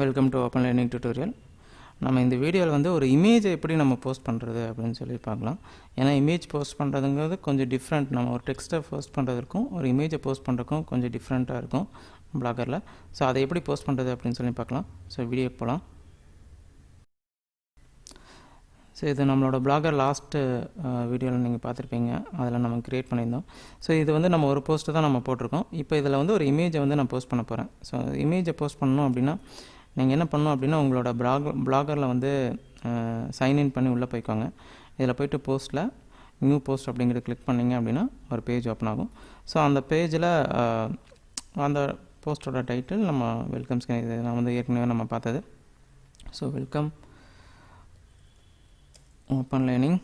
Welcome to open learning tutorial. நம்ம இந்த வீடியோவில் வந்து ஒரு இமேஜை எப்படி நம்ம போஸ்ட் பண்ணுறது அப்படின்னு சொல்லி பார்க்கலாம். ஏன்னா இமேஜ் போஸ்ட் பண்ணுறதுங்கிறது கொஞ்சம் டிஃப்ரெண்ட். நம்ம ஒரு டெக்ஸ்ட்டை போஸ்ட் பண்ணுறதுக்கும் ஒரு இமேஜை போஸ்ட் பண்ணுறதுக்கும் கொஞ்சம் டிஃப்ரெண்ட்டாக இருக்கும் பிளாகரில். ஸோ அதை எப்படி போஸ்ட் பண்ணுறது அப்படின்னு சொல்லி பார்க்கலாம். ஸோ வீடியோ போகலாம். ஸோ இது நம்மளோட பிளாகர் லாஸ்ட்டு வீடியோவில் நீங்கள் பார்த்துருப்பீங்க. அதில் நம்ம க்ரியேட் பண்ணியிருந்தோம். ஸோ இது வந்து நம்ம ஒரு போஸ்ட்டு தான் நம்ம போட்டிருக்கோம். இப்போ இதில் வந்து ஒரு இமேஜை வந்து நான் போஸ்ட் பண்ண போகிறேன். ஸோ இமேஜை போஸ்ட் பண்ணணும் அப்படின்னா நீங்கள் என்ன பண்ணணும் அப்படின்னா உங்களோட பிளாகரில் வந்து சைன்இன் பண்ணி உள்ளே போய்க்கோங்க. இதில் போய்ட்டு போஸ்ட்டில் நியூ போஸ்ட் அப்படிங்கிறது கிளிக் பண்ணிங்க அப்படின்னா ஒரு பேஜ் ஓப்பன் ஆகும். ஸோ அந்த பேஜில் அந்த போஸ்ட்டோட டைட்டில் நம்ம வெல்கம் ஸ்கிரீன், இது நான் வந்து ஏற்கனவே நம்ம பார்த்தது. ஸோ வெல்கம் ஓப்பன் லேர்னிங்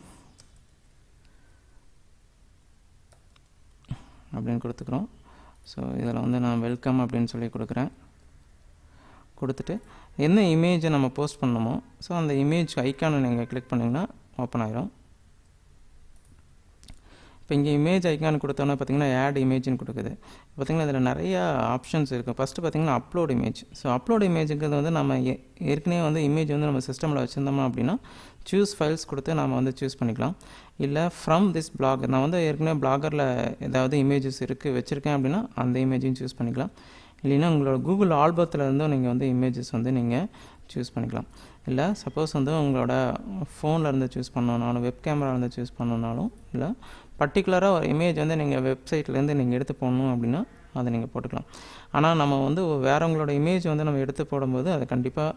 அப்படின்னு கொடுத்துக்கிறோம். ஸோ இதில் வந்து நான் வெல்கம் அப்படின்னு சொல்லி கொடுக்குறேன். கொடுத்துட்டு என்ன இமேஜை நம்ம போஸ்ட் பண்ணணுமோ ஸோ அந்த இமேஜ் ஐக்கானை நீங்கள் கிளிக் பண்ணிங்கன்னா ஓப்பன் ஆகிரும். இப்போ இங்கே இமேஜ் ஐக்கான் கொடுத்தோன்னா பார்த்திங்கன்னா ஆட் இமேஜ்னு கொடுக்குது. பார்த்திங்கன்னா இதில் நிறையா ஆப்ஷன்ஸ் இருக்குது. ஃபஸ்ட்டு பார்த்திங்கன்னா அப்லோட் இமேஜ். ஸோ அப்லோட் இமேஜுங்கிறது வந்து நம்ம ஏற்கனவே வந்து இமேஜ் வந்து நம்ம சிஸ்டமில் வச்சுருந்தோம்னா அப்படின்னா சூஸ் ஃபைல்ஸ் கொடுத்து நம்ம வந்து சூஸ் பண்ணிக்கலாம். இல்லை ஃப்ரம் திஸ் பிளாக், நான் வந்து ஏற்கனவே பிளாகரில் ஏதாவது இமேஜஸ் வச்சுருக்கேன் அப்படின்னா அந்த இமேஜையும் சூஸ் பண்ணிக்கலாம். இல்லைன்னா உங்களோட கூகுள் ஆல்பத்தில் இருந்தும் நீங்கள் வந்து இமேஜஸ் வந்து நீங்கள் சூஸ் பண்ணிக்கலாம். இல்லை சப்போஸ் வந்து உங்களோட ஃபோனில் இருந்து சூஸ் பண்ணணுன்னாலும் வெப் கேமராலேருந்து சூஸ் பண்ணணுன்னாலும் இல்லை பர்டிகுலராக ஒரு இமேஜ் வந்து நீங்கள் வெப்சைட்லேருந்து நீங்கள் எடுத்து போடணும் அப்படின்னா அதை நீங்கள் போட்டுக்கலாம். ஆனால் நம்ம வந்து வேறவங்களோட இமேஜ் வந்து நம்ம எடுத்து போடும்போது அதை கண்டிப்பாக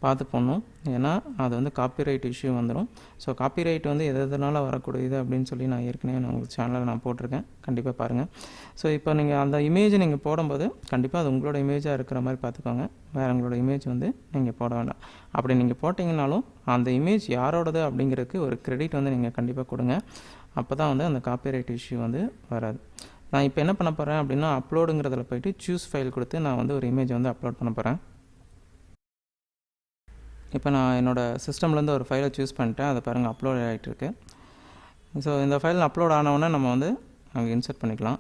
பார்த்து போடணும். ஏன்னா அது வந்து காப்பிரைட் இஷ்யூ வந்துடும். ஸோ காப்பிரைட் வந்து எதனால வரக்கூடியது அப்படின்னு சொல்லி நான் ஏற்கனவே நான் உங்கள் சேனலில் நான் போட்டிருக்கேன், கண்டிப்பாக பாருங்கள். ஸோ இப்போ நீங்கள் அந்த இமேஜை நீங்கள் போடும்போது கண்டிப்பாக அது உங்களோட இமேஜாக இருக்கிற மாதிரி பார்த்துக்கோங்க. வேறவங்களோட இமேஜ் வந்து நீங்கள் போட வேண்டாம். அப்படி நீங்கள் போட்டிங்கனாலும் அந்த இமேஜ் யாரோடது அப்படிங்கிறதுக்கு ஒரு கிரெடிட் வந்து நீங்கள் கண்டிப்பாக கொடுங்க. அப்போ தான் வந்து அந்த காப்பிரைட் இஷ்யூ வந்து வராது. நான் இப்போ என்ன பண்ண போகிறேன் அப்படின்னா அப்லோடுங்கிறதுல போய்ட்டு சூஸ் ஃபைல் கொடுத்து நான் வந்து ஒரு இமேஜ் வந்து அப்லோட் பண்ண போகிறேன். இப்போ நான் என்னோடய சிஸ்டம்லேருந்து ஒரு ஃபைலை சூஸ் பண்ணிட்டேன். அதை பாருங்கள் அப்லோட் ஆகிட்டுருக்கு. ஸோ இந்த ஃபைல் அப்லோட் ஆனவுடனே நம்ம வந்து அங்கே இன்சர்ட் பண்ணிக்கலாம்.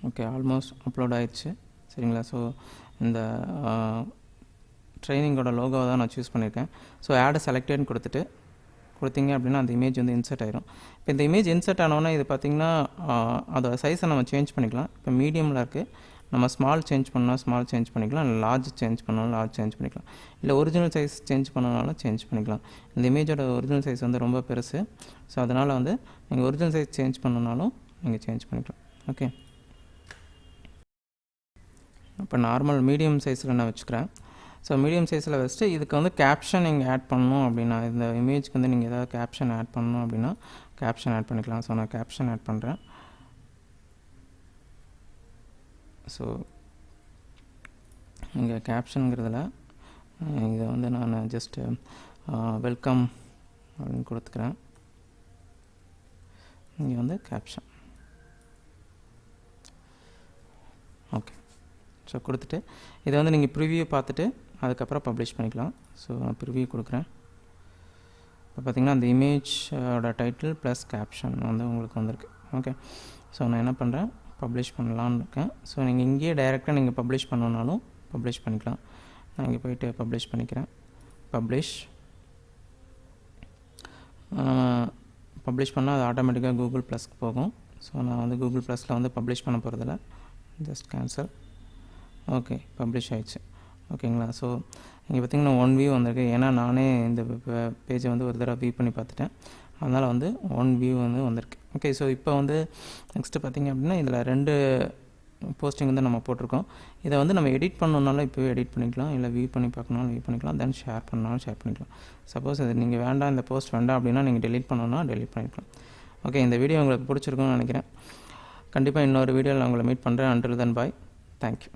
ஓகே, ஆல்மோஸ்ட் அப்லோட் ஆகிடுச்சு. சரிங்களா? ஸோ இந்த ட்ரைனிங்கோட லோகோவை தான் நான் சூஸ் பண்ணியிருக்கேன். ஸோ ஆட் செலக்டட்னு கொடுத்தீங்க அப்படின்னா அந்த இமேஜ் வந்து இன்சர்ட் ஆயிரும். இப்போ இந்த இமேஜ் இன்சர்ட் ஆனோன்னா இது பார்த்திங்கன்னா அதோட சைஸை நம்ம சேஞ்ச் பண்ணிக்கலாம். இப்போ மீடியமில் இருக்குது, நம்ம ஸ்மால் சேஞ்ச் பண்ணால் ஸ்மால் சேஞ்ச் பண்ணிக்கலாம், இல்லை லார்ஜ் சேஞ்ச் பண்ணாலும் லார்ஜ் சேஞ்ச் பண்ணிக்கலாம், இல்லை ஒரிஜினல் சைஸ் சேஞ்ச் பண்ணனாலும் சேஞ்ச் பண்ணிக்கலாம். இந்த இமேஜோட ஒரிஜினல் சைஸ் வந்து ரொம்ப பெருசு. ஸோ அதனால் வந்து நீங்கள் ஒரிஜினல் சைஸ் சேஞ்ச் பண்ணனாலும் நீங்கள் சேஞ்ச் பண்ணிக்கலாம். ஓகே, இப்போ நார்மல் மீடியம் சைஸில் நான் வச்சுக்கிறேன். ஸோ மீடியம் சைஸில் வச்சுட்டு இதுக்கு வந்து கேப்ஷன் நீங்கள் ஆட் பண்ணணும் அப்படின்னா இந்த இமேஜ்க்கு வந்து நீங்கள் ஏதாவது கேப்ஷன் ஆட் பண்ணணும் அப்படின்னா கேப்ஷன் ஆட் பண்ணிக்கலாம். ஸோ நான் கேப்ஷன் ஆட் பண்ணுறேன். ஸோ இங்கே கேப்ஷனுங்கிறதுல இதை வந்து நான் ஜஸ்ட்டு வெல்கம் அப்படின்னு கொடுத்துக்கிறேன். இங்கே வந்து கேப்ஷன். ஓகே, ஸோ கொடுத்துட்டு இதை வந்து நீங்கள் ப்ரிவியூ பார்த்துட்டு அதுக்கப்புறம் பப்ளிஷ் பண்ணிக்கலாம். ஸோ நான் ப்ரிவியூ கொடுக்குறேன். இப்போ பார்த்திங்கன்னா அந்த இமேஜோட டைட்டில் ப்ளஸ் கேப்ஷன் வந்து உங்களுக்கு வந்திருக்கு. ஓகே, ஸோ நான் என்ன பண்ணுறேன், பப்ளிஷ் பண்ணலான்னு இருக்கேன். ஸோ நீங்கள் இங்கேயே டைரெக்டாக நீங்கள் பப்ளிஷ் பண்ணணுன்னாலும் பப்ளிஷ் பண்ணிக்கலாம். நான் இங்கே போய்ட்டு பப்ளிஷ் பண்ணிக்கிறேன். பப்ளிஷ் பண்ணால் அது ஆட்டோமேட்டிக்காக கூகுள் ப்ளஸ்க்கு போகும். ஸோ நான் வந்து கூகுள் ப்ளஸில் வந்து பப்ளிஷ் பண்ண போகிறதில்ல, ஜஸ்ட் கேன்சல். ஓகே, பப்ளிஷ் ஆகிடுச்சு. ஓகேங்களா? ஸோ இங்கே பார்த்திங்கன்னா 1 வியூ வந்திருக்கு. ஏன்னா நானே இந்த பேஜை வந்து ஒரு தடவை வியூ பண்ணி பார்த்துட்டேன். அதனால் வந்து 1 வியூ வந்து வந்திருக்கு. ஓகே, ஸோ இப்போ வந்து நெக்ஸ்ட்டு பார்த்திங்க அப்படின்னா இதில் 2 போஸ்டிங் வந்து நம்ம போட்டிருக்கோம். இதை வந்து நம்ம எடிட் பண்ணணுன்னாலும் இப்போவே எடிட் பண்ணிக்கலாம், இல்லை வியூ பண்ணி பார்க்கணுனாலும் வியூ பண்ணிக்கலாம், தென் ஷேர் பண்ணாலும் ஷேர் பண்ணிக்கலாம். சப்போஸ் இது நீங்கள் வேண்டாம், இந்த போஸ்ட் வேண்டாம் அப்படின்னா நீங்கள் டெலீட் பண்ணணுன்னா டெலீட் பண்ணிக்கலாம். ஓகே, இந்த வீடியோ உங்களுக்கு பிடிச்சிருக்குன்னு நினைக்கிறேன். கண்டிப்பாக இன்னொரு வீடியோவில் நான் உங்களை மீட் பண்ணுறேன். அன்டில் தென் பாய், தேங்க்யூ.